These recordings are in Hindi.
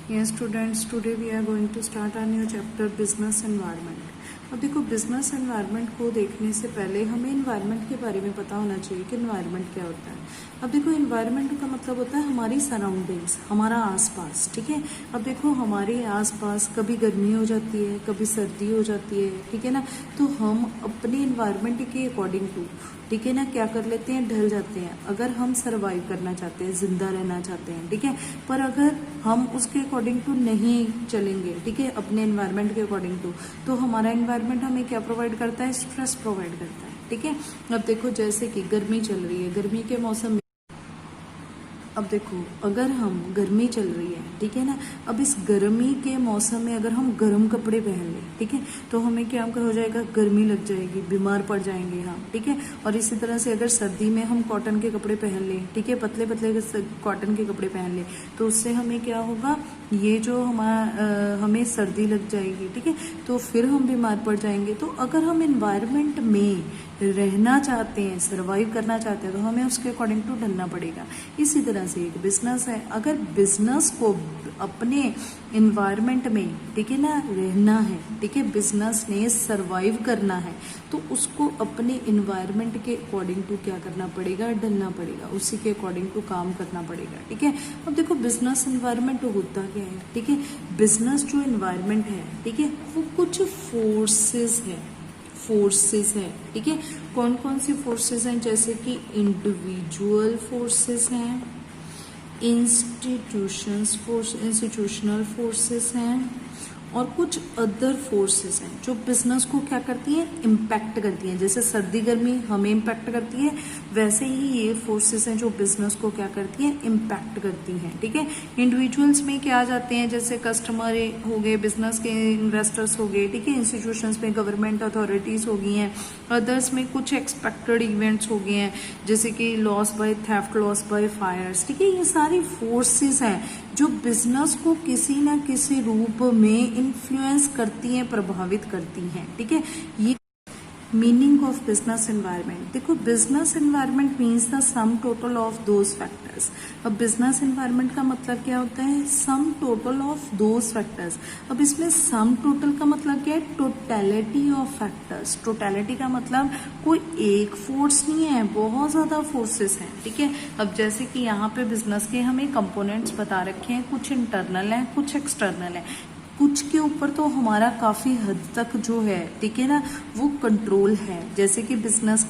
Yes, students, today we are going to start our new chapter business environment. अब देखो बिजनेस एनवायरनमेंट को देखने से पहले हमें एनवायरनमेंट के बारे में पता होना चाहिए कि एनवायरनमेंट क्या होता है। अब देखो एनवायरनमेंट का मतलब होता है हमारी सराउंडिंग्स, हमारा आसपास, ठीक है। अब देखो हमारे आसपास कभी गर्मी हो जाती है, कभी सर्दी हो जाती है, ठीक है ना। तो हम अपने एनवायरनमेंट के अकॉर्डिंग टू, ठीक है ना, क्या कर लेते हैं, ढल जाते हैं। अगर हम सरवाइव करना चाहते हैं, जिंदा रहना चाहते हैं, ठीक है। पर अगर हम उसके अकॉर्डिंग टू नहीं चलेंगे, ठीक है, अपने एनवायरनमेंट के अकॉर्डिंग टू, तो हमारा एनवायरनमेंट हमें क्या प्रोवाइड करता है, स्ट्रेस प्रोवाइड करता है, ठीक है। अब देखो जैसे कि गर्मी चल रही है, गर्मी के मौसम में, अब देखो अगर हम गर्मी चल रही है, ठीक है ना, अब इस गर्मी के मौसम में अगर हम गर्म कपड़े पहन लें, ठीक है, तो हमें क्या हो जाएगा, गर्मी लग जाएगी, बीमार पड़ जाएंगे हम, ठीक है। और इसी तरह से अगर सर्दी में हम कॉटन के कपड़े पहन लें, ठीक है, पतले पतले कॉटन के कपड़े पहन लें, तो उससे हमें क्या होगा, ये जो हमें सर्दी लग जाएगी, ठीक है, तो फिर हम बीमार पड़ जाएंगे। तो अगर हम इन्वायरमेंट में रहना चाहते हैं, सरवाइव करना चाहते हैं, तो हमें उसके अकॉर्डिंग टू ढलना पड़ेगा। इसी तरह से एक बिजनेस है, अगर बिजनेस को अपने इन्वायरमेंट में, ठीक है ना, रहना है, ठीक है, बिजनेस ने सरवाइव करना है, तो उसको अपने इन्वायरमेंट के अकॉर्डिंग टू क्या करना पड़ेगा, ढलना पड़ेगा, उसी के अकॉर्डिंग टू काम करना पड़ेगा, ठीक है। अब देखो बिजनेस इन्वायरमेंट होता क्या है, ठीक है, बिजनेस जो इन्वायरमेंट है, ठीक है, वो कुछ फोर्सेस है, ठीक है। कौन कौन सी फोर्सेस हैं, जैसे कि इंडिविजुअल फोर्सेस हैं, इंस्टीट्यूशनल फोर्सेस हैं, और कुछ अदर फोर्सेस हैं जो बिजनेस को क्या करती हैं, इम्पैक्ट करती हैं। जैसे सर्दी गर्मी हमें इम्पैक्ट करती है, वैसे ही ये फोर्सेस हैं जो बिजनेस को क्या करती हैं, इम्पैक्ट करती हैं, ठीक है। इंडिविजुअल्स में क्या आ जाते हैं, जैसे कस्टमर हो गए, बिजनेस के इन्वेस्टर्स हो गए, ठीक है, इंस्टीट्यूशंस में गवर्नमेंट अथॉरिटीज हो गई हैं, अदर्स में कुछ एक्सपेक्टेड इवेंट्स हो गए हैं, जैसे कि loss by theft, loss by fires, ठीक है। ये सारी फोर्सेस हैं जो बिजनेस को किसी ना किसी रूप में इन्फ्लुएंस करती हैं, प्रभावित करती हैं, ठीक है। ये मीनिंग ऑफ बिजनेस एनवायरनमेंट, देखो business environment means the some total of those factors. अब बिजनेस एनवायरनमेंट का मतलब क्या होता है, सम टोटल ऑफ दोज फैक्टर्स। अब इसमें सम टोटल का मतलब क्या है, टोटलिटी ऑफ फैक्टर्स। टोटलिटी का मतलब कोई एक फोर्स नहीं है, बहुत ज्यादा फोर्सेस हैं, ठीक है। अब जैसे कि यहाँ पे बिजनेस के हमें कंपोनेंट्स बता रखे हैं, कुछ इंटरनल है, कुछ एक्सटर्नल है। कुछ के ऊपर तो हमारा काफी हद तक जो है, ठीक है ना, वो कंट्रोल है। जैसे कि बिजनेस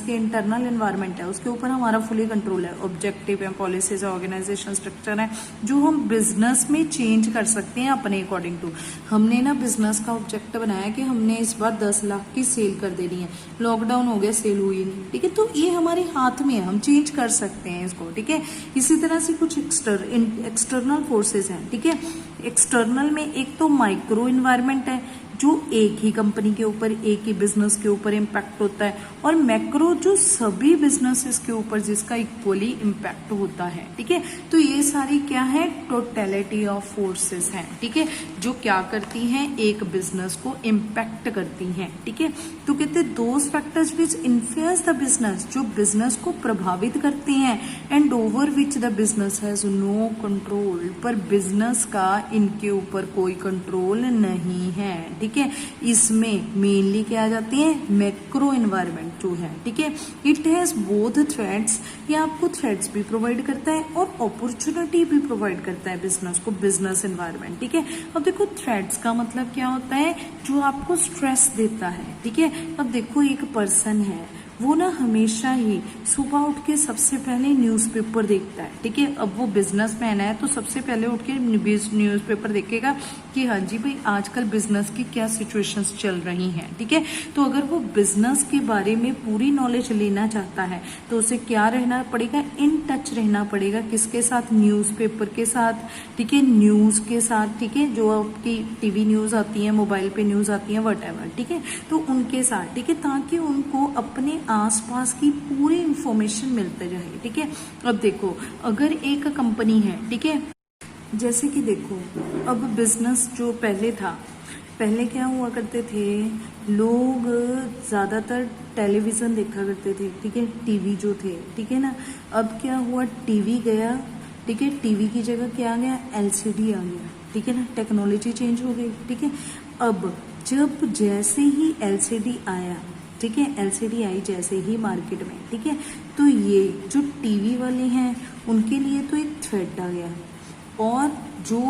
के इंटरनल एनवायरनमेंट है, उसके ऊपर हमारा फुली कंट्रोल है। ऑब्जेक्टिव है, पॉलिसीज है, ऑर्गेनाइजेशन स्ट्रक्चर है, जो हम बिजनेस में चेंज कर सकते हैं अपने अकॉर्डिंग टू। हमने ना बिजनेस का ऑब्जेक्ट बनाया कि हमने इस बार 10 लाख की सेल कर देनी है, लॉकडाउन हो गया, सेल हुई नहीं, ठीक है, तो ये हमारे हाथ में है, हम चेंज कर सकते हैं इसको, ठीक है। इसी तरह से कुछ एक्सटर्नल फोर्सेज हैं, ठीक है। एक्सटर्नल में एक तो माइक्रो इन्वायरमेंट है, जो एक ही कंपनी के ऊपर, एक ही बिजनेस के ऊपर इम्पैक्ट होता है, और मैक्रो जो सभी बिजनेसेस के ऊपर जिसका इक्वली इम्पैक्ट होता है, ठीक है। तो ये सारी क्या है, टोटलिटी ऑफ फोर्सेस हैं, ठीक है, जो क्या करती हैं, एक बिजनेस को इम्पैक्ट करती हैं, ठीक है। तो कहते हैं those factors which influence the business, जो बिजनेस को प्रभावित करते हैं, and over which the business has no control, पर बिजनेस का इनके ऊपर कोई कंट्रोल नहीं है, ठीक है। इसमें मेनली क्या आ जाती है, मैक्रो इन्वायरमेंट जो है, ठीक है। इट हैज बोथ थ्रेड्स, ये आपको थ्रेड्स भी प्रोवाइड करता है और अपॉर्चुनिटी भी प्रोवाइड करता है बिजनेस को, बिजनेस एनवायरनमेंट, ठीक है। अब देखो थ्रेड्स का मतलब क्या होता है, जो आपको स्ट्रेस देता है, ठीक है। अब देखो एक पर्सन है, वो ना हमेशा ही सुबह उठ के सबसे पहले न्यूज़पेपर देखता है, ठीक है। अब वो बिजनेसमैन है, तो सबसे पहले उठ के न्यूज़पेपर देखेगा कि हाँ जी भाई आजकल बिजनेस की क्या सिचुएशंस चल रही हैं, ठीक है। तो अगर वो बिजनेस के बारे में पूरी नॉलेज लेना चाहता है, तो उसे क्या रहना पड़ेगा, इन टच रहना पड़ेगा, किसके साथ, न्यूज़पेपर के साथ, ठीक है, न्यूज़ के साथ, ठीक है, जो आपकी टीवी न्यूज़ आती है, मोबाइल पे न्यूज़ आती है, वटएवर, ठीक है, तो उनके साथ, ठीक है, ताकि उनको अपने आसपास की पूरी इंफॉर्मेशन मिलते रहे, ठीक है। अब देखो अगर एक कंपनी है, ठीक है, जैसे कि देखो अब बिजनेस जो पहले था, पहले क्या हुआ करते थे, लोग ज्यादातर टेलीविजन देखा करते थे, ठीक है, टीवी जो थे, ठीक है ना। अब क्या हुआ, टीवी गया, ठीक है, टीवी की जगह क्या आ गया, एलसीडी आ गया, ठीक है ना, टेक्नोलॉजी चेंज हो गई, ठीक है। अब जब जैसे ही एलसीडी आया, ठीक है, एलसीडी आई जैसे ही मार्केट में, ठीक है, तो ये जो टीवी वाले हैं उनके लिए तो एक थ्रेट आ गया, और जो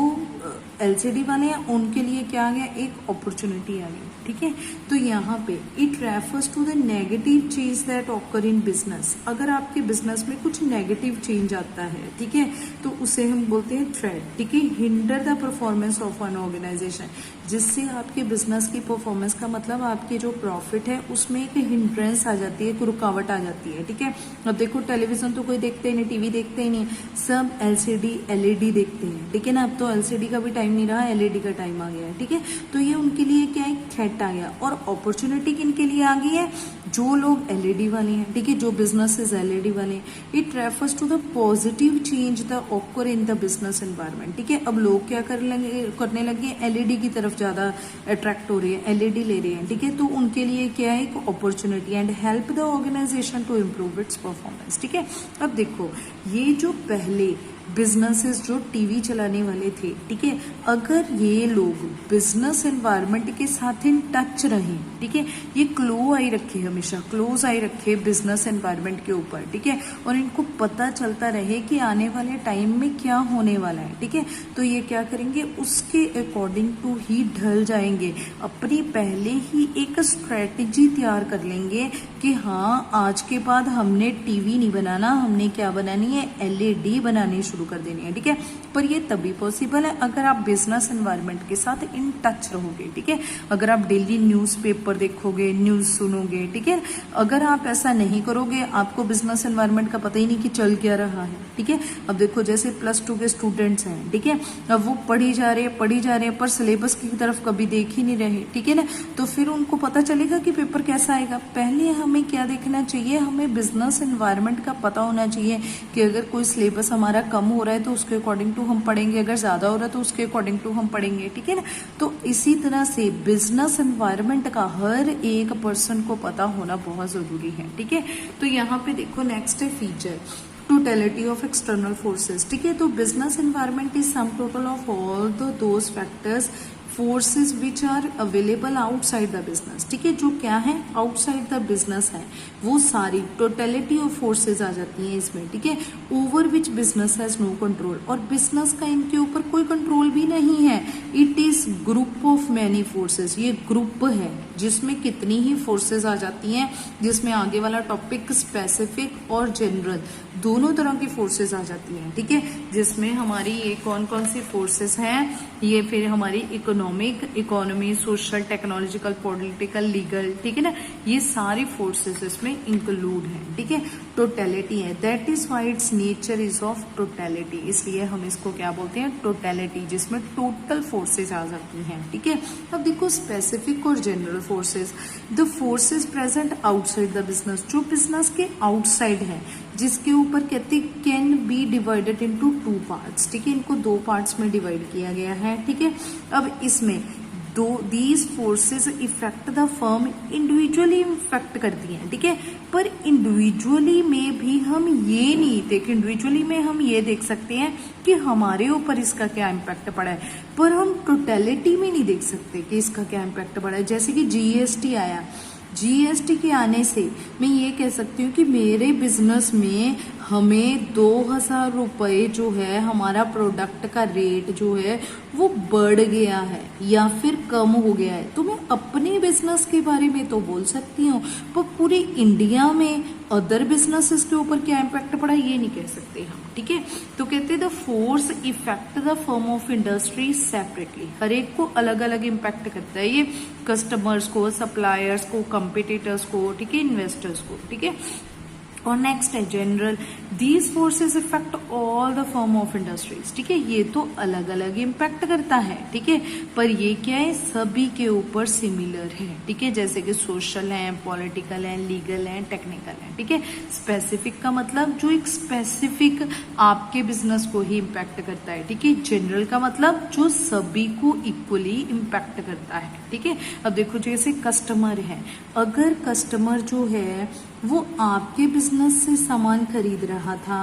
एलसीडी वाले हैं उनके लिए क्या आ गया, एक अपॉर्चुनिटी आ गई, ठीक है। तो यहाँ पे it refers to the negative change that occur in business. अगर आपके बिजनेस में कुछ नेगेटिव चेंज आता है, ठीक है, तो उसे हम बोलते हैं थ्रेट, ठीक है। Hinder the performance of an organization, जिससे आपके बिजनेस की परफॉर्मेंस का मतलब आपके जो प्रॉफिट है उसमें एक हिंड्रेंस आ जाती है, एक रुकावट आ जाती है, ठीक है। अब देखो टेलीविजन तो कोई देखते ही नहीं, टीवी देखते ही नहीं, सब एलसीडी एलईडी देखते हैं, ठीक है ना। अब तो एलसीडी का भी टाइम नहीं रहा, एलईडी का टाइम आ गया है, ठीक है। तो ये उनके लिए क्या है, थ्रेट आ गया। और अपॉर्चुनिटी किनके लिए आ गई है, जो लोग एलईडी वाले हैं, ठीक है, जो बिजनेसेस एलईडी वाले हैं। It refers to the positive change the occur in the business environment, ठीक है। अब लोग क्या करने लगे, एलईडी की तरफ ज्यादा अट्रैक्ट हो रहे हैं, एलईडी ले रहे हैं, ठीक है। तो उनके लिए क्या है, एक opportunity and help the organization to improve its performance, ठीक है। अब देखो ये जो पहले बिजनेसेस जो टीवी चलाने वाले थे, ठीक है, अगर ये लोग बिजनेस एनवायरनमेंट के साथ इन टच रहे, ठीक है, ये क्लोज आई रखे, हमेशा क्लोज आई रखे बिजनेस एनवायरनमेंट के ऊपर, ठीक है, और इनको पता चलता रहे कि आने वाले टाइम में क्या होने वाला है, ठीक है, तो ये क्या करेंगे, उसके अकॉर्डिंग टू ही ढल जाएंगे, अपनी पहले ही एक स्ट्रेटेजी तैयार कर लेंगे कि हाँ आज के बाद हमने टीवी नहीं बनाना, हमने क्या बनानी है, एलईडी बनानी शुरू कर देनी है, ठीक है। पर ये तभी पॉसिबल है अगर आप बिजनेस एनवायरनमेंट के साथ इन टच रहोगे, ठीक है। अगर आप डेली न्यूज़पेपर देखोगे, न्यूज सुनोगे, ठीक है, अगर आप ऐसा नहीं करोगे आपको बिजनेस एनवायरनमेंट का पता ही नहीं कि चल क्या रहा है, ठीक है। अब देखो जैसे +2 के स्टूडेंट्स हैं, ठीक है, अब वो पढ़ी जा रहे हैं पर सिलेबस की तरफ कभी देख ही नहीं रहे, ठीक है ना, तो फिर उनको पता चलेगा कि पेपर कैसा आएगा। पहले हमें क्या देखना चाहिए, हमें बिजनेस एनवायरनमेंट का पता होना चाहिए कि अगर कोई सिलेबस हमारा कम हो रहा है तो उसके अकॉर्डिंग टू हम पढ़ेंगे, अगर ज्यादा हो रहा है तो उसके अकॉर्डिंग टू हम पढ़ेंगे, ठीक है ना। तो इसी तरह से बिजनेस एनवायरनमेंट का हर एक पर्सन को पता होना बहुत जरूरी है, ठीक है। तो यहाँ पे देखो नेक्स्ट है feature totality of external forces, ठीक है। तो business environment is sum total of all those factors forces which are available outside the business, ठीक है, जो क्या है आउटसाइड द बिजनेस है, वो सारी टोटलिटी ऑफ फोर्सेस आ जाती हैं इसमें, ठीक है। Over which business has no control, और बिजनेस का इनके ऊपर कोई कंट्रोल भी नहीं है। It is group of many forces, ये ग्रुप है जिसमें कितनी ही फोर्सेस आ जाती हैं, जिसमें आगे वाला टॉपिक स्पेसिफिक और जनरल दोनों तरह की फोर्सेस आ जाती हैं, ठीक है। जिसमें हमारी ये कौन कौन सी फोर्सेस हैं, ये फिर हमारी economy, social, technological, political, legal, ठीक है ना, ये सारी फोर्सेस इसमें इंक्लूड हैं, ठीक है। टोटलिटी है, that is why it's nature is of totality, इसलिए हम इसको क्या बोलते हैं, टोटलिटी, जिसमें टोटल फोर्सेस आ जाती हैं, ठीक है। अब देखो स्पेसिफिक और general forces, the forces present outside the business, जो बिजनेस के आउटसाइड है, जिसके ऊपर कहते can be divided into 2 parts, ठीक है, इनको 2 पार्ट्स में डिवाइड किया गया है, ठीक है। अब इसमें these forces effect the firm, individually effect करती हैं, ठीक है, पर इंडिविजुअली में भी हम ये नहीं देख, इंडिविजुअली में हम ये देख सकते हैं कि हमारे ऊपर इसका क्या इम्पैक्ट पड़ा है, पर हम टोटलिटी में नहीं देख सकते कि इसका क्या इम्पैक्ट पड़ा है। जैसे कि जीएसटी आया, जीएसटी के आने से मैं ये कह सकती हूँ कि मेरे बिजनेस में हमें 2000 रुपये जो है हमारा प्रोडक्ट का रेट जो है वो बढ़ गया है या फिर कम हो गया है, तो मैं अपने बिजनेस के बारे में तो बोल सकती हूँ, पर पूरे इंडिया में अदर बिजनेसेस के ऊपर क्या इम्पैक्ट पड़ा ये नहीं कह सकते हम, ठीक है। तो कहते the force effect the firm of industry separately, हर एक को अलग अलग इम्पैक्ट करता है ये, कस्टमर्स को, सप्लायर्स को, कंपिटिटर्स को, ठीक है, इन्वेस्टर्स को, ठीक है। और नेक्स्ट है general, these forces effect all the firm of industries, ठीक है, ये तो अलग अलग इम्पैक्ट करता है, ठीक है, पर ये क्या है सभी के ऊपर सिमिलर है, ठीक है, जैसे कि सोशल है, पॉलिटिकल है, लीगल है, टेक्निकल है, ठीक है। स्पेसिफिक का मतलब जो एक स्पेसिफिक आपके बिजनेस को ही इम्पैक्ट करता है, ठीक है। जनरल का मतलब जो सभी को इक्वली इम्पैक्ट करता है, ठीक है। अब देखो जैसे कस्टमर है, अगर कस्टमर जो है वो आपके बिजनेस से सामान खरीद रहा था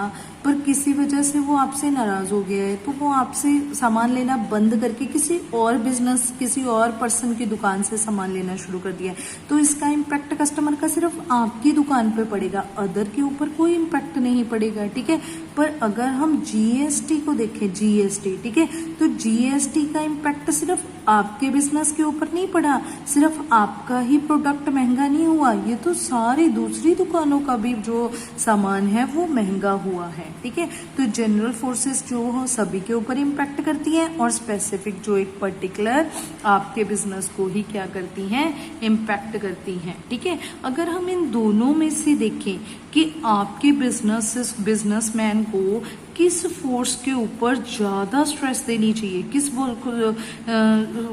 पर किसी वजह से वो आपसे नाराज हो गया है तो वो आपसे सामान लेना बंद करके किसी और बिजनेस, किसी और पर्सन की दुकान से सामान लेना शुरू कर दिया है, तो इसका इम्पैक्ट कस्टमर का सिर्फ आपकी दुकान पे पड़ेगा, अदर के ऊपर कोई इम्पैक्ट नहीं पड़ेगा। ठीक है, पर अगर हम जीएसटी को देखें, जीएसटी, ठीक है, तो जीएसटी का इम्पैक्ट सिर्फ आपके बिजनेस के ऊपर नहीं पड़ा, सिर्फ आपका ही प्रोडक्ट महंगा नहीं हुआ, ये तो सारी दूसरी दुकानों का भी जो सामान है वो महंगा हुआ है। ठीक है, तो जनरल फोर्सेस जो हो सभी के ऊपर इम्पैक्ट करती हैं और स्पेसिफिक जो एक पर्टिकुलर आपके बिजनेस को ही क्या करती हैं, इम्पैक्ट करती हैं। ठीक है, अगर हम इन दोनों में से देखें कि आपके बिजनेसमैन को किस फोर्स के ऊपर ज्यादा स्ट्रेस देनी चाहिए, किस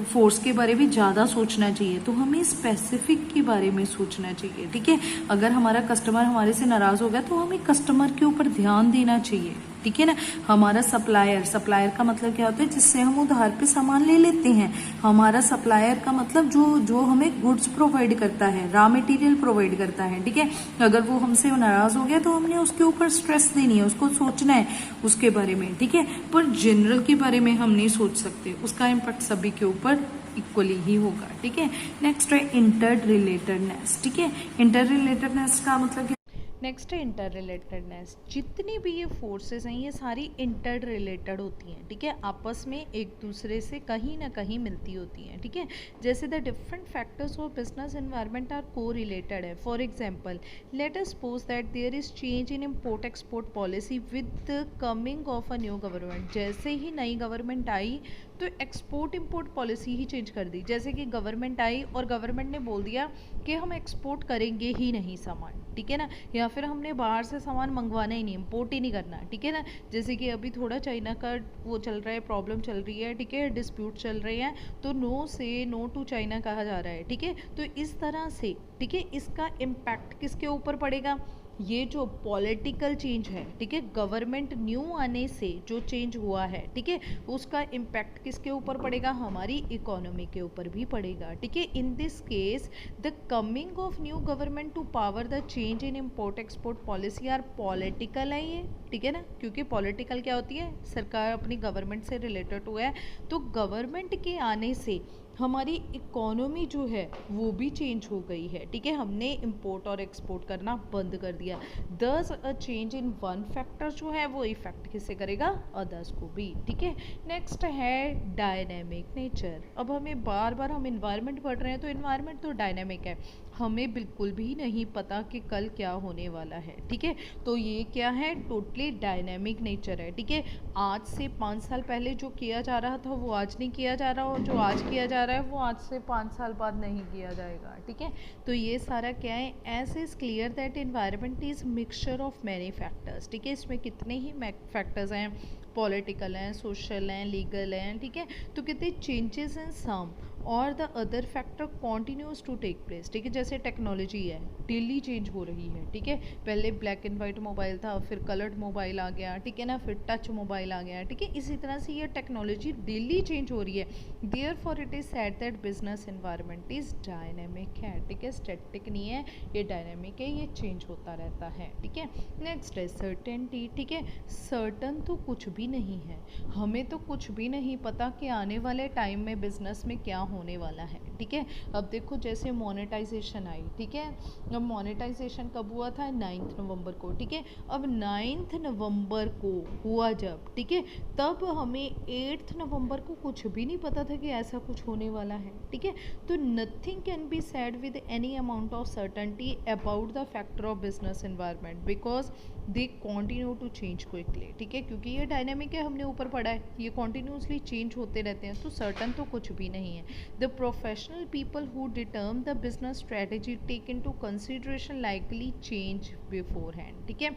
फोर्स के बारे में ज्यादा सोचना चाहिए, तो हमें स्पेसिफिक के बारे में सोचना चाहिए। ठीक है, अगर हमारा कस्टमर हमारे से नाराज हो गया तो हमें कस्टमर के ऊपर ध्यान देना चाहिए। ठीक है ना, हमारा सप्लायर का मतलब क्या होता है, जिससे हम उधार पे सामान ले लेते हैं। हमारा सप्लायर का मतलब जो हमें गुड्स प्रोवाइड करता है, रॉ मटेरियल प्रोवाइड करता है। ठीक है, अगर वो हमसे नाराज हो गया तो हमने उसके ऊपर स्ट्रेस देनी है, उसको सोचना है उसके बारे में। ठीक है, पर जनरल के बारे में हम नहीं सोच सकते, उसका इम्पैक्ट सभी के ऊपर इक्वली ही होगा। ठीक है, नेक्स्ट है इंटर रिलेटेडनेस। ठीक है, इंटर रिलेटेडनेस का मतलब नेक्स्ट है इंटर रिलेटेडनेस। जितनी भी ये फोर्सेस हैं ये सारी इंटर रिलेटेड होती हैं। ठीक है, आपस में एक दूसरे से कहीं ना कहीं मिलती होती हैं। ठीक है, जैसे the different factors of business environment are को रिलेटेड है। For example, let us suppose that there is change in import export policy with the coming of a new government. जैसे ही नई गवर्नमेंट आई तो एक्सपोर्ट इम्पोर्ट पॉलिसी ही चेंज कर दी। जैसे कि गवर्नमेंट आई और गवर्नमेंट ने बोल दिया कि हम एक्सपोर्ट करेंगे ही नहीं सामान, ठीक है ना, या फिर हमने बाहर से सामान मंगवाना ही नहीं, इम्पोर्ट ही नहीं करना, ठीक है ना। जैसे कि अभी थोड़ा चाइना का वो चल रहा है, प्रॉब्लम चल रही है, ठीक है, डिस्प्यूट चल रहे हैं, तो नो से नो टू चाइना कहा जा रहा है। ठीक है, तो इस तरह से, ठीक है, इसका इम्पैक्ट किसके ऊपर पड़ेगा, ये जो पॉलिटिकल चेंज है, ठीक है, गवर्नमेंट न्यू आने से जो चेंज हुआ है, ठीक है, उसका इम्पैक्ट किसके ऊपर पड़ेगा, हमारी इकोनॉमी के ऊपर भी पड़ेगा। ठीक है, in this case the coming of new government to power the change in import export policy are political है ये, ठीक है ना, क्योंकि पॉलिटिकल क्या होती है, सरकार अपनी गवर्नमेंट से रिलेटेड हुआ है, तो गवर्नमेंट के आने से हमारी इकोनॉमी जो है वो भी चेंज हो गई है। ठीक है, हमने इंपोर्ट और एक्सपोर्ट करना बंद कर दिया। दस a change in one factor जो है वो इफेक्ट किससे करेगा, अदर्स को भी। ठीक है, नेक्स्ट है डायनेमिक नेचर। अब हमें बार बार हम इन्वायरमेंट पढ़ रहे हैं, तो इन्वायरमेंट तो डायनेमिक है, हमें बिल्कुल भी नहीं पता कि कल क्या होने वाला है। ठीक है, तो ये क्या है, टोटली डायनेमिक नेचर है। ठीक है, आज से 5 साल पहले जो किया जा रहा था वो आज नहीं किया जा रहा, और जो आज किया जा रहा है वो आज से 5 साल बाद नहीं किया जाएगा। ठीक है, तो ये सारा क्या है, as is clear that environment is mixture of many factors. ठीक है, इसमें कितने ही फैक्टर्स हैं, पॉलिटिकल हैं, सोशल हैं, लीगल हैं, ठीक है, तो कितने चेंजेस इन सम और the other factor continues to take place. ठीक है, जैसे टेक्नोलॉजी है, डेली चेंज हो रही है। ठीक है, पहले ब्लैक एंड वाइट मोबाइल था, फिर कलर्ड मोबाइल आ गया, ठीक है ना, फिर टच मोबाइल आ गया। ठीक है, इसी तरह से ये टेक्नोलॉजी डेली चेंज हो रही है। Therefore it is said that business environment is dynamic है। ठीक है, स्टैटिक नहीं है, ये डायनेमिक है, ये चेंज होता रहता है। ठीक है, नेक्स्ट है सर्टेनिटी। ठीक है, सर्टन तो कुछ भी नहीं है, हमें तो कुछ भी नहीं पता कि आने वाले टाइम में बिजनेस में क्या होने वाला है। ठीक है, अब देखो जैसे मोनेटाइजेशन आई, ठीक है, अब मोनेटाइजेशन कब हुआ था, 9 नवंबर को। ठीक है, अब 9 नवंबर को हुआ जब, ठीक है, तब हमें 8 नवंबर को कुछ भी नहीं पता था कि ऐसा कुछ होने वाला है। ठीक है, तो nothing can be said with any amount of certainty about the factor of business environment because they continue to change quickly. ठीक है, क्योंकि ये डायनेमिक है, हमने ऊपर पढ़ा है, ये कॉन्टिन्यूसली चेंज होते रहते हैं, तो सर्टन तो कुछ भी नहीं है। The professional people who determine the business strategy take in to consideration likely change beforehand. ठीक है,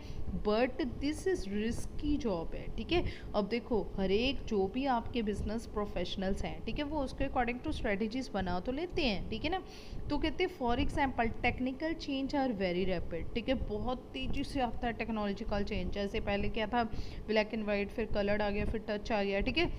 but this is risky job है। ठीक है, अब देखो हर एक जो भी आपके बिजनेस प्रोफेशनल्स हैं, ठीक है, वो उसके अकॉर्डिंग टू स्ट्रेटेजीज बना तो लेते हैं। ठीक है ना, तो कहते हैं for example technical change are very rapid. ठीक है, बहुत तेजी से आता है टेक्नोलॉजिकल चेंज। जैसे पहले क्या था, ब्लैक एंड वाइट, फिर कलर्ड आ गया, फिर टच आ गया। ठीक है,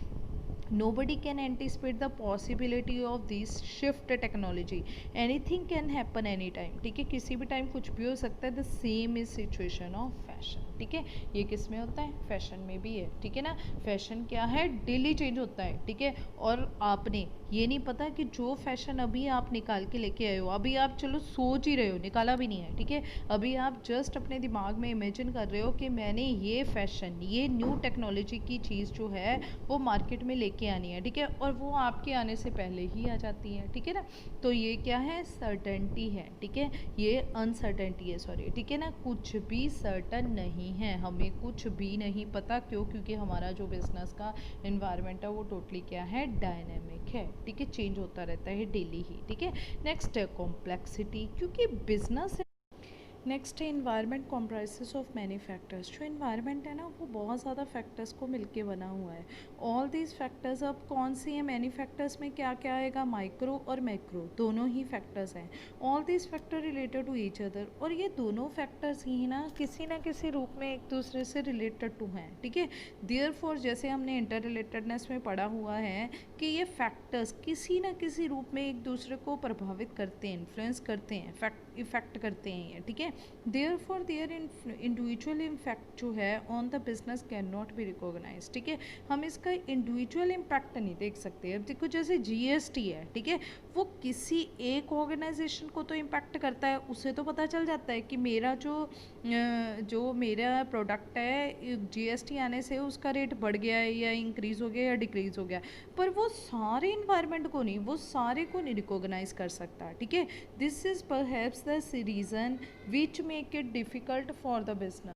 nobody can anticipate the possibility of this shift technology, anything can happen anytime, ठीक है, किसी भी टाइम कुछ भी हो सकता है. The same is situation of fashion, ठीक है, ये किस में होता है, फैशन में भी है, ठीक है ना. फैशन क्या है, डेली चेंज होता है, ठीक है. और आपने ये नहीं पता कि जो फैशन अभी आप निकाल के लेके आए हो, अभी आप चलो सोच ही रहे हो, निकाला भी नहीं है, ठीक है, अभी आप जस्ट अपने दिमाग में इमेजिन कर रहे हो कि मैंने ये फैशन, ये न्यू टेक्नोलॉजी की चीज़ जो है वो मार्केट में लेके आनी है, ठीक है, और वो आपके आने से पहले ही आ जाती है, ठीक है ना. तो ये क्या है, सर्टेनिटी है, ठीक है, ये अनसर्टेनिटी है, सॉरी, ठीक है ना. कुछ भी सर्टन नहीं है, हमें कुछ भी नहीं पता. क्यों, क्योंकि हमारा जो बिजनेस का इन्वायरमेंट है वो टोटली क्या है, डायनेमिक है, ठीक है, चेंज होता रहता है डेली ही, ठीक है. नेक्स्ट है कॉम्प्लेक्सिटी, क्योंकि बिजनेस है. नेक्स्ट है environment comprises of many factors. जो इन्वायरमेंट है ना वो बहुत ज़्यादा फैक्टर्स को मिलके बना हुआ है. ऑल दीज फैक्टर्स अब कौन सी है, मैनी फैक्टर्स में क्या क्या आएगा, माइक्रो और मैक्रो दोनों ही फैक्टर्स हैं. All these factor related to each other, और ये दोनों फैक्टर्स ही ना किसी रूप में एक दूसरे से रिलेटेड टू हैं, ठीक है. देयरफॉर जैसे हमने इंटर रिलेटेडनेस में पढ़ा हुआ है कि ये फैक्टर्स किसी ना किसी रूप में एक दूसरे को प्रभावित करते हैं, इन्फ्लुएंस करते हैं, इफेक्ट करते हैं ये, ठीक है. देयरफॉर देयर इंडिविजुअल इम्पैक्ट जो है on the business can not be recognize, ठीक है. हम इसका इंडिविजुअल इम्पैक्ट नहीं देख सकते. अब देखो जैसे जीएसटी है, ठीक है, वो किसी एक ऑर्गेनाइजेशन को तो इम्पैक्ट करता है, उसे तो पता चल जाता है कि मेरा जो मेरा प्रोडक्ट है जीएसटी आने से उसका रेट बढ़ गया है या इंक्रीज़ हो गया या डिक्रीज़ हो गया, पर वो सारे इन्वायरमेंट को नहीं, वो सारे को नहीं रिकॉग्नाइज कर सकता, ठीक है. This is perhaps the reason which make it difficult for the business.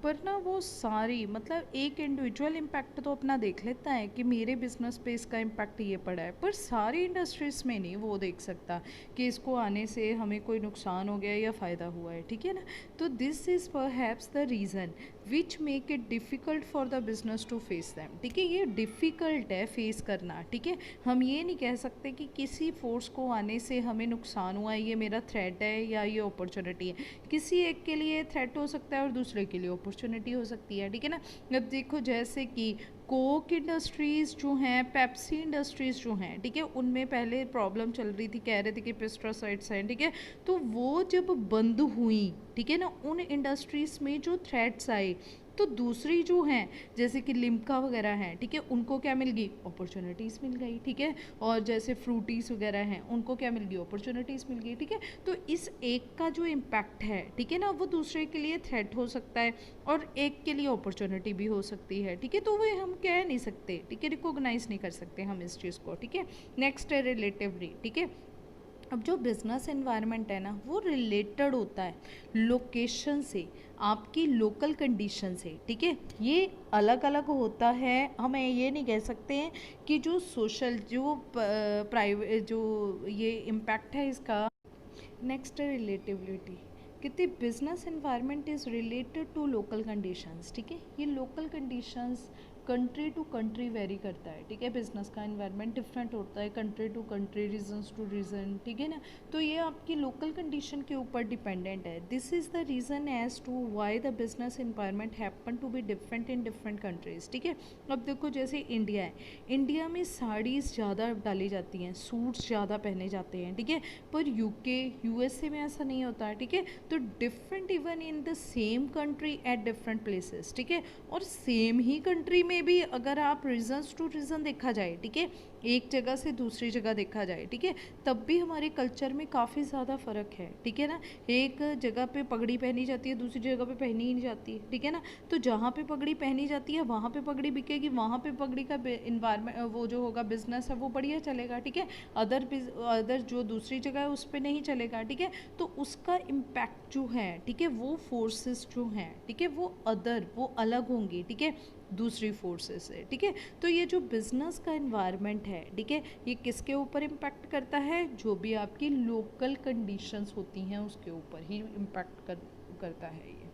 पर ना वो सारी मतलब एक इंडिविजुअल इम्पैक्ट तो अपना देख लेता है कि मेरे बिजनेस पे इसका इम्पैक्ट ये पड़ा है, पर सारी इंडस्ट्रीज़ में नहीं वो देख सकता कि इसको आने से हमें कोई नुकसान हो गया या फ़ायदा हुआ है, ठीक है ना. तो this is perhaps the reason which make it difficult for the business to face them, ठीक है. ये डिफ़िकल्ट है फेस करना, ठीक है. हम ये नहीं कह सकते कि किसी फोर्स को आने से हमें नुकसान हुआ है, ये मेरा थ्रेट है या ये अपॉर्चुनिटी है. किसी एक के लिए थ्रेट हो सकता है और दूसरे के लिए अपॉर्चुनिटी हो सकती है, ठीक है ना. अब देखो जैसे कि कोक इंडस्ट्रीज़ जो हैं, पेप्सी इंडस्ट्रीज़ जो हैं, ठीक है, उनमें पहले प्रॉब्लम चल रही थी, कह रहे थे कि पेस्टिसाइड्स हैं, ठीक है. तो वो जब बंद हुई, ठीक है ना, उन इंडस्ट्रीज़ में जो थ्रेट्स आए, तो दूसरी जो हैं जैसे कि लिम्का वगैरह हैं, ठीक है, उनको क्या मिल गई, अपॉर्चुनिटीज़ मिल गई, ठीक है. और जैसे फ्रूटीज़ वगैरह हैं उनको क्या मिल गई, अपॉर्चुनिटीज़ मिल गई, ठीक है. तो इस एक का जो इम्पैक्ट है, ठीक है ना, वो दूसरे के लिए थ्रेट हो सकता है और एक के लिए अपॉर्चुनिटी भी हो सकती है, ठीक है. तो वो हम कह नहीं सकते, ठीक है, रिकॉग्नाइज नहीं कर सकते हम इस चीज़ को, ठीक है. नेक्स्ट है रिलेटिवली, ठीक है. अब जो बिज़नेस एनवायरनमेंट है ना वो रिलेटेड होता है लोकेशन से, आपकी लोकल कंडीशन से, ठीक है. ये अलग अलग होता है. हम ये नहीं कह सकते हैं कि जो सोशल जो प्राइवेट जो ये इम्पैक्ट है इसका. नेक्स्ट है रिलेटिविटी, कितनी business environment is related to local conditions, ठीक है. ये local conditions country to country very करता है, ठीक है. बिजनेस का एनवायरनमेंट डिफरेंट होता है country to country, regions to region, ठीक है ना. तो ये आपकी लोकल कंडीशन के ऊपर डिपेंडेंट है. This is the reason as to why the business environment happen to be different in different countries, ठीक है. अब देखो जैसे इंडिया है, इंडिया में साड़ीज़ ज़्यादा डाली जाती हैं, सूट्स ज़्यादा पहने जाते हैं, ठीक है. पर यूके यूएसए में ऐसा नहीं होता है, ठीक है. तो different even in the same country at different places, ठीक है. और सेम ही कंट्री में भी अगर आप रीजन्स टू रीजन देखा जाए, ठीक है, एक जगह से दूसरी जगह देखा जाए, ठीक है, तब भी हमारे कल्चर में काफ़ी ज़्यादा फ़र्क है, ठीक है ना. एक जगह पे पगड़ी पहनी जाती है, दूसरी जगह पे पहनी ही नहीं जाती, ठीक है ना. तो जहाँ पे पगड़ी पहनी जाती है वहाँ पे पगड़ी बिकेगी, वहाँ पे पगड़ी का इन्वायरमेंट वो जो होगा बिजनेस है वो बढ़िया चलेगा, ठीक है. अदर जो दूसरी जगह है उस पर नहीं चलेगा, ठीक है. तो उसका इम्पैक्ट जो है, ठीक है, वो फोर्सेस जो हैं, ठीक है, वो अलग होंगी, ठीक है, दूसरी फोर्सेस से, ठीक है. तो ये जो बिजनेस का एनवायरनमेंट है, ठीक है, ये किसके ऊपर इम्पैक्ट करता है, जो भी आपकी लोकल कंडीशंस होती हैं उसके ऊपर ही इम्पैक्ट करता है ये.